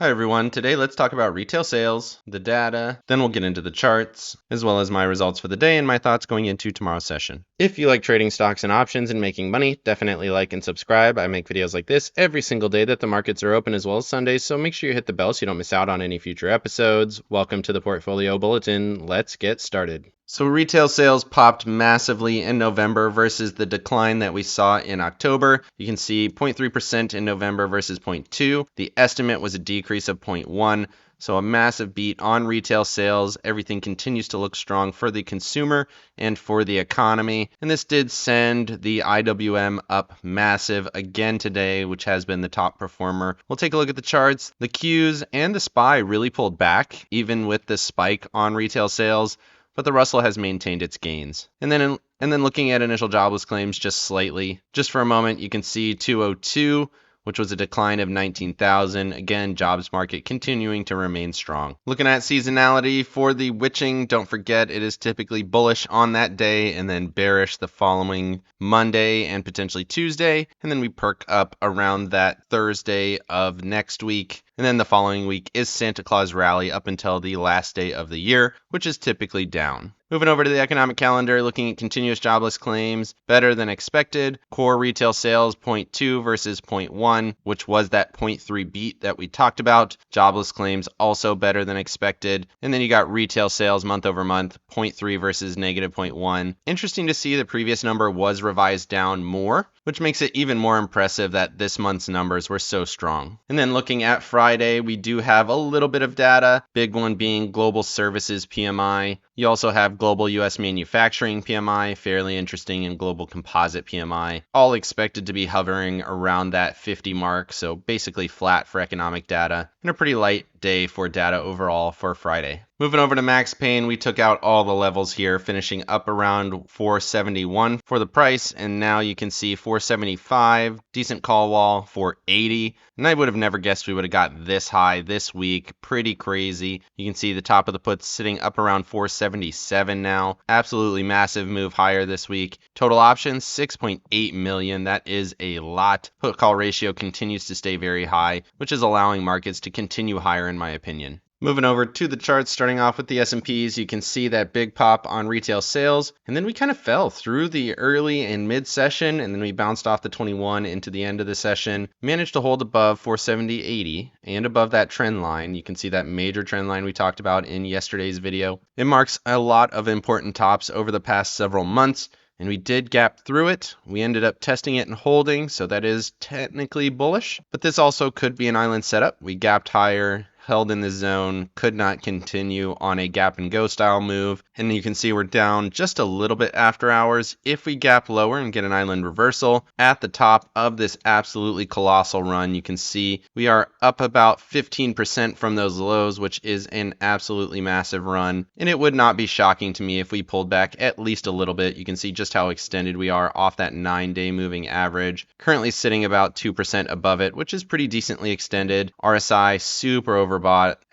Hi everyone, today let's talk about retail sales, the data, then we'll get into the charts, as well as my results for the day and my thoughts going into tomorrow's session. If you like trading stocks and options and making money, definitely like and subscribe. I make videos like this every single day that the markets are open as well as Sundays, so make sure you hit the bell so you don't miss out on any future episodes. Welcome to the Portfolio Bulletin. Let's get started. So retail sales popped massively in November versus the decline that we saw in October. You can see 0.3% in November versus 0.2. The estimate was a decrease of 0.1. So a massive beat on retail sales. Everything continues to look strong for the consumer and for the economy. And this did send the IWM up massive again today, which has been the top performer. We'll take a look at the charts. The Qs and the SPY really pulled back, even with the spike on retail sales, but the Russell has maintained its gains. And then looking at initial jobless claims just slightly, just for a moment, you can see 202, which was a decline of 19,000. Again, jobs market continuing to remain strong. Looking at seasonality for the witching, don't forget it is typically bullish on that day and then bearish the following Monday and potentially Tuesday. And then we perk up around that Thursday of next week. And then the following week is Santa Claus rally up until the last day of the year, which is typically down. Moving over to the economic calendar, looking at continuous jobless claims, better than expected. Core retail sales 0.2 versus 0.1, which was that 0.3 beat that we talked about. Jobless claims also better than expected. And then you got retail sales month over month, 0.3 versus negative 0.1. Interesting to see the previous number was revised down more, which makes it even more impressive that this month's numbers were so strong. And then looking at Friday, we do have a little bit of data, big one being global services PMI. You also have global US manufacturing PMI, fairly interesting, and global composite PMI, all expected to be hovering around that 50 mark, so basically flat for economic data, and a pretty light day for data overall for Friday. Moving over to Max Pain, we took out all the levels here, finishing up around 471 for the price, and now you can see 475, decent call wall, 480, and I would have never guessed we would have got this high this week. Pretty crazy. You can see the top of the puts sitting up around 477 now. Absolutely massive move higher this week. Total options, 6.8 million. That is a lot. Put call ratio continues to stay very high, which is allowing markets to continue higher in my opinion. Moving over to the charts, starting off with the S&Ps, you can see that big pop on retail sales, and then we kind of fell through the early and mid session, and then we bounced off the 21 into the end of the session, managed to hold above 470.80 and above that trend line. You can see that major trend line we talked about in yesterday's video. It marks a lot of important tops over the past several months, and we did gap through it. We ended up testing it and holding, so that is technically bullish, but this also could be an island setup. We gapped higher, held in the zone, could not continue on a gap and go style move, and you can see we're down just a little bit after hours. If we gap lower and get an island reversal at the top of this absolutely colossal run, you can see we are up about 15% from those lows, which is an absolutely massive run, and it would not be shocking to me if we pulled back at least a little bit. You can see just how extended we are off that 9-day moving average, currently sitting about 2% above it, which is pretty decently extended. RSI super overbought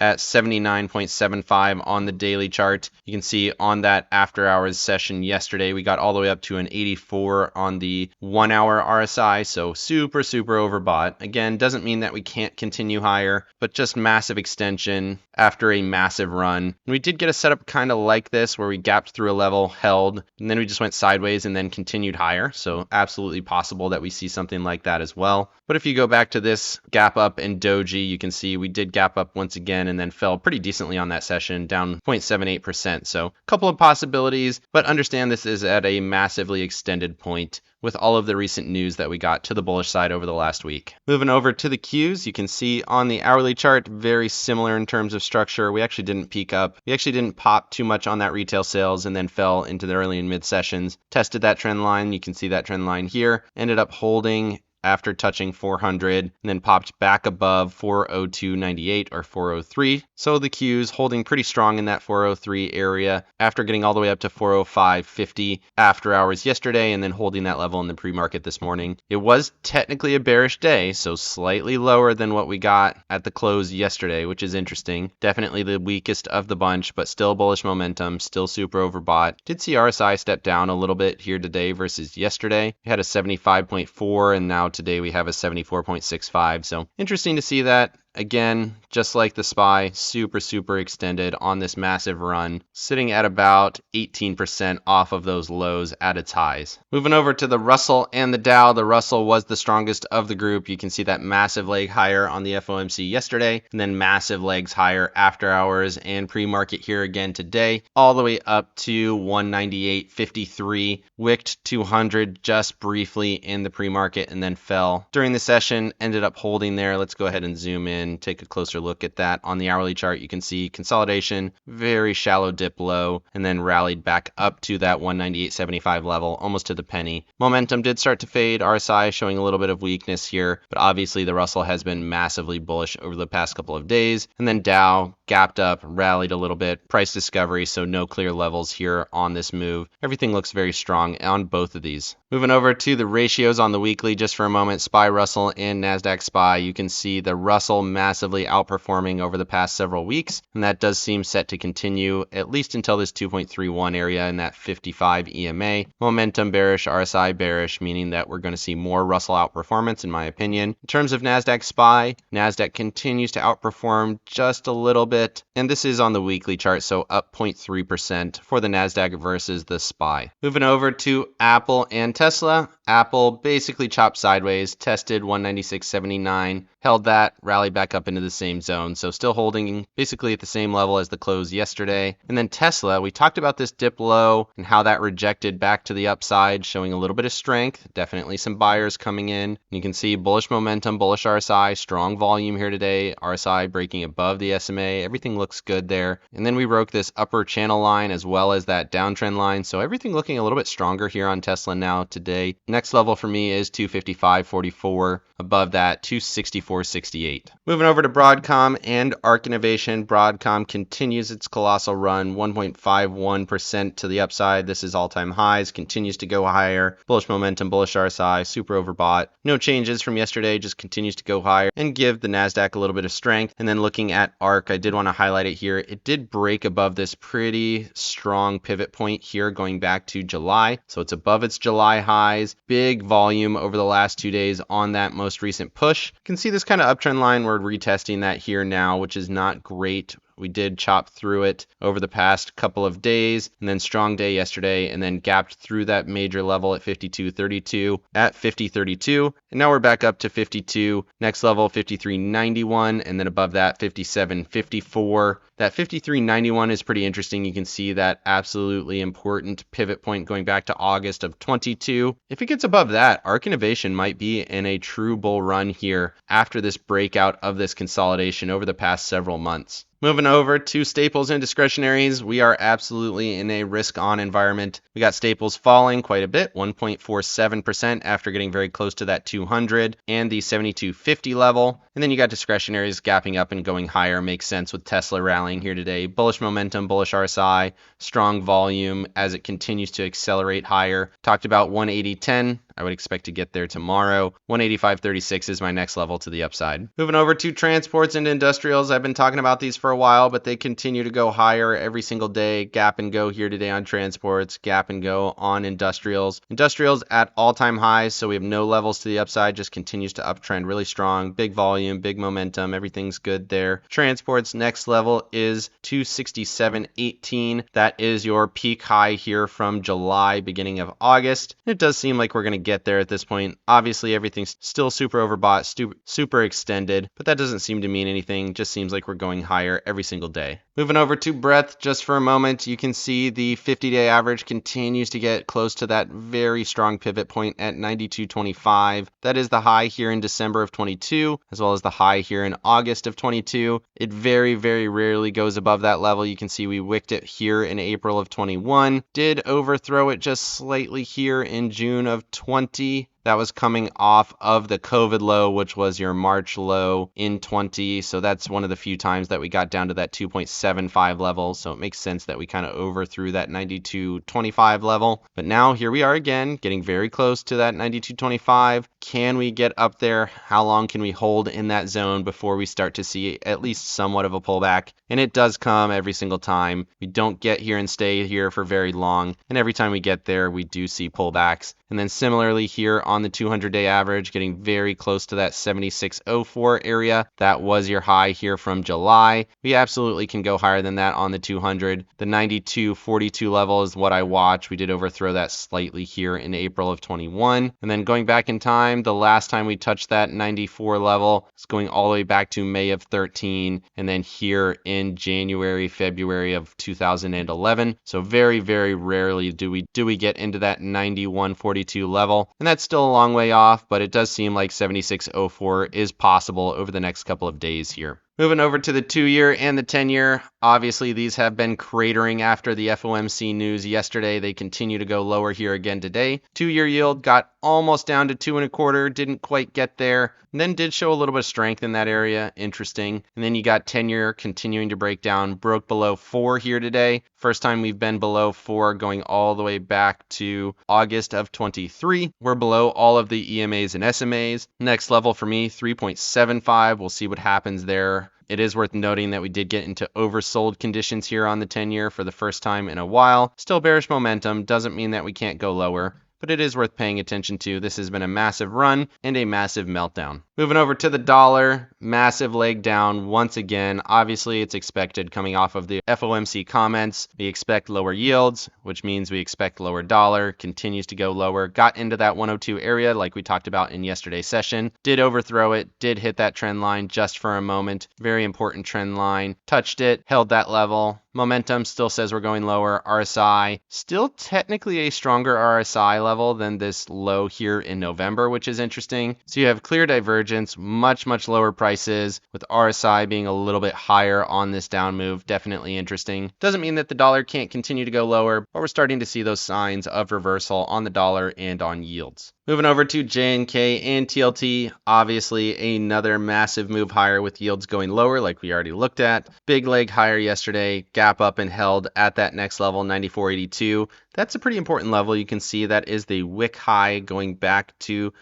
at 79.75 on the daily chart. You can see on that after hours session yesterday, we got all the way up to an 84 on the 1 hour RSI. So super overbought. Again, doesn't mean that we can't continue higher, but just massive extension after a massive run. And we did get a setup kind of like this where we gapped through a level, held, and then we just went sideways and then continued higher. So absolutely possible that we see something like that as well. But if you go back to this gap up in doji, you can see we did gap up once again and then fell pretty decently on that session, down 0.78%. So a couple of possibilities, but understand this is at a massively extended point with all of the recent news that we got to the bullish side over the last week. Moving over to the Qs, you can see on the hourly chart, very similar in terms of structure. We actually didn't peak up. We actually didn't pop too much on that retail sales and then fell into the early and mid sessions. Tested that trend line. You can see that trend line here. Ended up holding after touching 400 and then popped back above 402.98 or 403. So the Qs holding pretty strong in that 403 area after getting all the way up to 405.50 after hours yesterday and then holding that level in the pre-market this morning. It was technically a bearish day, so slightly lower than what we got at the close yesterday, which is interesting. Definitely the weakest of the bunch, but still bullish momentum, still super overbought. Did see RSI step down a little bit here today versus yesterday. We had a 75.4 and now today we have a 74.65. So interesting to see that. Again, just like the SPY, super extended on this massive run, sitting at about 18% off of those lows at its highs. Moving over to the Russell and the Dow, the Russell was the strongest of the group. You can see that massive leg higher on the FOMC yesterday, and then massive legs higher after hours and pre-market here again today, all the way up to 198.53, wicked 200 just briefly in the pre-market and then fell during the session, ended up holding there. Let's go ahead and zoom in, take a closer look at that. On the hourly chart, you can see consolidation, very shallow dip low, and then rallied back up to that 198.75 level, almost to the penny. Momentum did start to fade, RSI showing a little bit of weakness here, but obviously the Russell has been massively bullish over the past couple of days. And then Dow gapped up, rallied a little bit, price discovery, so no clear levels here on this move. Everything looks very strong on both of these. Moving over to the ratios on the weekly just for a moment, SPY Russell and NASDAQ SPY, you can see the Russell massively outperforming over the past several weeks, and that does seem set to continue at least until this 2.31 area in that 55 EMA. Momentum bearish, RSI bearish, meaning that we're going to see more Russell outperformance in my opinion. In terms of NASDAQ SPY, NASDAQ continues to outperform just a little bit, and this is on the weekly chart, so up 0.3% for the NASDAQ versus the SPY. Moving over to Apple and Tesla. Apple basically chopped sideways, tested 196.79, held that, rallied back up into the same zone, so still holding basically at the same level as the close yesterday. And then Tesla, we talked about this dip low and how that rejected back to the upside, showing a little bit of strength, definitely some buyers coming in. You can see bullish momentum, bullish RSI, strong volume here today, RSI breaking above the SMA, everything looks good there. And then we broke this upper channel line as well as that downtrend line, so everything looking a little bit stronger here on Tesla now today. Next level for me is 255.44, above that 264.68. Moving over to Broadcom and ARK Innovation, Broadcom continues its colossal run, 1.51% to the upside. This is all-time highs, continues to go higher. Bullish momentum, bullish RSI, super overbought. No changes from yesterday, just continues to go higher and give the NASDAQ a little bit of strength. And then looking at ARK, I did want to highlight it here. It did break above this pretty strong pivot point here going back to July. So it's above its July highs. Big volume over the last 2 days on that most recent push. You can see this kind of uptrend line. We're retesting that here now, which is not great. We did chop through it over the past couple of days, and then strong day yesterday, and then gapped through that major level at 52.32 at 50.32, and now we're back up to 52. Next level 53.91, and then above that 57.54. That 53.91 is pretty interesting. You can see that absolutely important pivot point going back to August of 22. If it gets above that, ARK Innovation might be in a true bull run here after this breakout of this consolidation over the past several months. Moving over to staples and discretionaries, we are absolutely in a risk-on environment. We got staples falling quite a bit, 1.47% after getting very close to that 200 and the 72.50 level. And then you got discretionaries gapping up and going higher. Makes sense with Tesla rallying here today. Bullish momentum, bullish RSI, strong volume as it continues to accelerate higher. Talked about 180.10. I would expect to get there tomorrow. 185.36 is my next level to the upside. Moving over to transports and industrials. I've been talking about these for a while, but they continue to go higher every single day. Gap and go here today on transports, gap and go on industrials. Industrials at all-time highs, so we have no levels to the upside, just continues to uptrend really strong. Big volume, big momentum, everything's good there. Transports next level is 267.18. That is your peak high here from July, beginning of August. It does seem like we're going to get there at this point. Obviously, everything's still super overbought, super extended, but that doesn't seem to mean anything. Just seems like we're going higher every single day. Moving over to breadth just for a moment, you can see the 50-day average continues to get close to that very strong pivot point at 92.25. That is the high here in December of 22, as well as the high here in August of 22. It very, very rarely goes above that level. You can see we wicked it here in April of 21. Did overthrow it just slightly here in June of 20. That was coming off of the COVID low, which was your March low in 20. So that's one of the few times that we got down to that 2.75 level. So it makes sense that we kind of overthrew that 92.25 level. But now here we are again, getting very close to that 92.25. Can we get up there? How long can we hold in that zone before we start to see at least somewhat of a pullback? And it does come every single time. We don't get here and stay here for very long. And every time we get there, we do see pullbacks. And then similarly here on the 200-day average, getting very close to that 76.04 area. That was your high here from July. We absolutely can go higher than that on the 200. The 92.42 level is what I watch. We did overthrow that slightly here in April of 21. And then going back in time, the last time we touched that 94 level is going all the way back to May of 13. And then here in January, February of 2011. So very, very rarely do we get into that 91.42 level. And that's still a long way off, but it does seem like 76.04 is possible over the next couple of days here. Moving over to the 2-year and the 10-year, obviously these have been cratering after the FOMC news yesterday. They continue to go lower here again today. 2-year yield got almost down to 2.25, didn't quite get there, and then did show a little bit of strength in that area. Interesting. And then you got 10-year continuing to break down, broke below 4 here today. First time we've been below 4 going all the way back to August of 23. We're below all of the EMAs and SMAs. Next level for me, 3.75. We'll see what happens there. It is worth noting that we did get into oversold conditions here on the 10-year for the first time in a while. Still bearish momentum, doesn't mean that we can't go lower, but it is worth paying attention to. This has been a massive run and a massive meltdown. Moving over to the dollar, massive leg down once again. Obviously, it's expected coming off of the FOMC comments. We expect lower yields, which means we expect lower dollar. Continues to go lower. Got into that 102 area like we talked about in yesterday's session. Did overthrow it. Did hit that trend line just for a moment. Very important trend line. Touched it. Held that level. Momentum still says we're going lower. RSI still technically a stronger RSI level than this low here in November, which is interesting. So you have clear divergence, much lower prices, with RSI being a little bit higher on this down move. Definitely interesting. Doesn't mean that the dollar can't continue to go lower, but we're starting to see those signs of reversal on the dollar and on yields. Moving over to JNK and TLT, obviously another massive move higher with yields going lower like we already looked at. Big leg higher yesterday, gap up and held at that next level, 94.82. That's a pretty important level. You can see that is the wick high going back to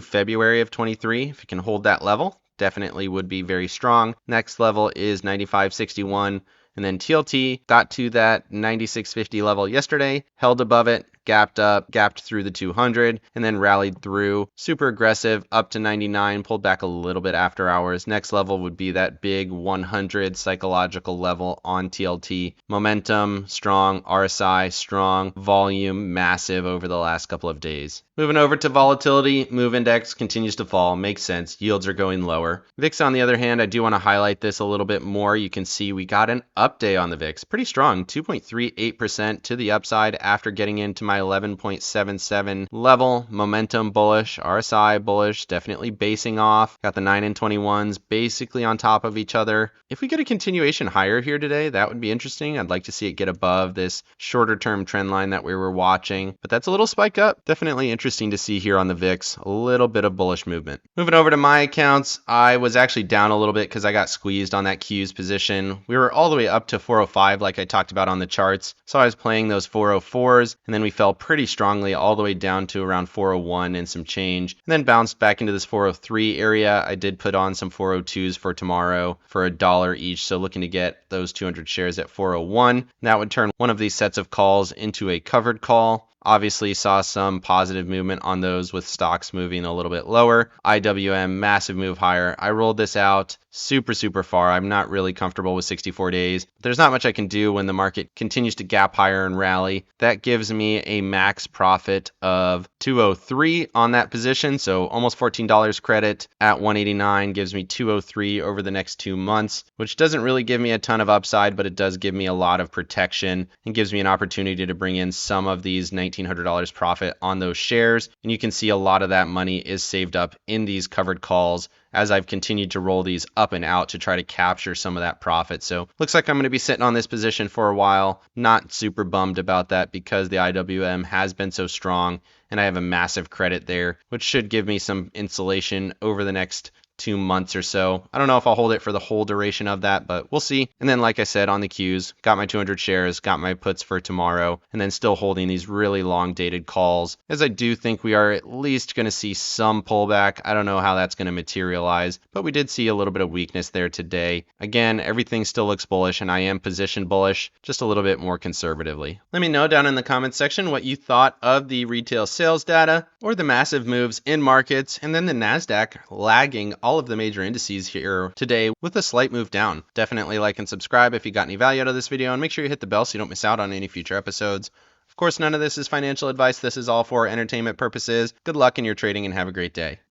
February of 23. If you can hold that level, definitely would be very strong. Next level is 95.61. And then TLT got to that 96.50 level yesterday, held above it, gapped up, gapped through the 200, and then rallied through. Super aggressive, up to 99, pulled back a little bit after hours. Next level would be that big 100 psychological level on TLT. Momentum, strong. RSI, strong. Volume, massive over the last couple of days. Moving over to volatility, move index continues to fall. Makes sense. Yields are going lower. VIX, on the other hand, I do want to highlight this a little bit more. You can see we got an up day on the VIX. Pretty strong, 2.38% to the upside after getting into my 11.77 level. Momentum bullish, RSI bullish, definitely basing off. Got the 9 and 21s basically on top of each other. If we get a continuation higher here today, that would be interesting. I'd like to see it get above this shorter term trend line that we were watching, but that's a little spike up. Definitely interesting to see here on the VIX, a little bit of bullish movement. Moving over to my accounts, I was actually down a little bit because I got squeezed on that Qs position. We were all the way up to 405 like I talked about on the charts, so I was playing those 404s, and then we fell pretty strongly all the way down to around 401 and some change, and then bounced back into this 403 area. I did put on some 402s for tomorrow for $1 each, so looking to get those 200 shares at 401. That would turn one of these sets of calls into a covered call. Obviously saw some positive movement on those with stocks moving a little bit lower. IWM, massive move higher. I rolled this out super far. I'm not really comfortable with 64 days. There's not much I can do when the market continues to gap higher and rally. That gives me a max profit of 203 on that position, so almost $14 credit at 189 gives me 203 over the next 2 months, which doesn't really give me a ton of upside, but it does give me a lot of protection and gives me an opportunity to bring in some of these $1,900 profit on those shares. And you can see a lot of that money is saved up in these covered calls as I've continued to roll these up and out to try to capture some of that profit. So looks like I'm going to be sitting on this position for a while. Not super bummed about that because the IWM has been so strong and I have a massive credit there, which should give me some insulation over the next 2 months or so. I don't know if I'll hold it for the whole duration of that, but we'll see. And then, like I said, on the Qs, got my 200 shares, got my puts for tomorrow, and then still holding these really long dated calls, as I do think we are at least going to see some pullback. I don't know how that's going to materialize, but we did see a little bit of weakness there today. Again, everything still looks bullish, and I am positioned bullish, just a little bit more conservatively. Let me know down in the comments section what you thought of the retail sales data, or the massive moves in markets, and then the NASDAQ lagging all of the major indices here today with a slight move down. Definitely like and subscribe if you got any value out of this video, and make sure you hit the bell so you don't miss out on any future episodes. Of course, none of this is financial advice. This is all for entertainment purposes. Good luck in your trading and have a great day.